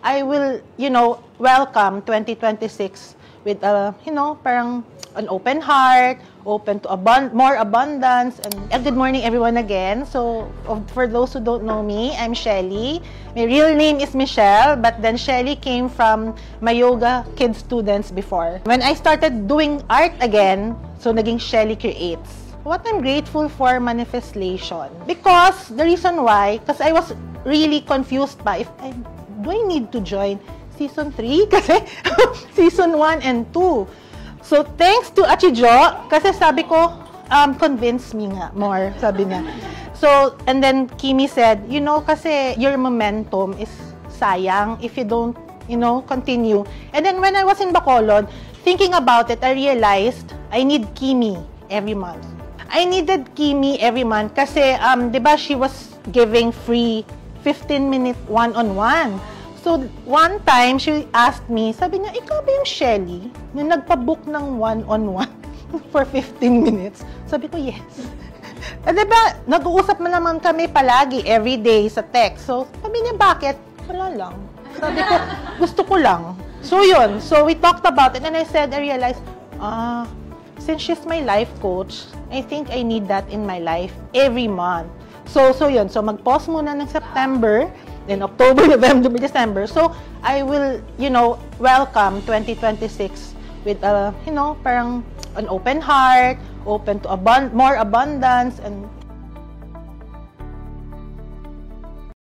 I will, welcome 2026 with, parang an open heart, open to more abundance. And good morning, everyone, again. So, for those who don't know me, I'm Shelly. My real name is Michelle, but then Shelly came from my yoga kid students before. When I started doing art again, so naging Shelly Creates. What I'm grateful for, manifestation. Because the reason why, because I was really confused pa, do I need to join season 3? Kasi season 1 and 2. So, thanks to Achijo, kasi sabi ko, convince me nga more, sabi niya. So, and then Kimi said, kasi your momentum is sayang if you don't, continue. And then when I was in Bacolod, thinking about it, I realized I need Kimi every month. I needed Kimi every month kasi, di ba, she was giving free 15-minute one-on-one. So, one time, she asked me, sabi niya, ikaw ba yung Shelly na nagpa-book ng one-on-one for 15 minutes? Sabi ko, yes. At diba, nag-uusap mo naman kami palagi, everyday sa text. So, sabi niya, bakit? Wala lang. Sabi ko, gusto ko lang. So, yun. So, we talked about it and I realized, since she's my life coach, I think I need that in my life every month. So yun. So, mag-pause muna ng September, then October, November, December. So, I will, welcome 2026 with, parang an open heart, open to more abundance, and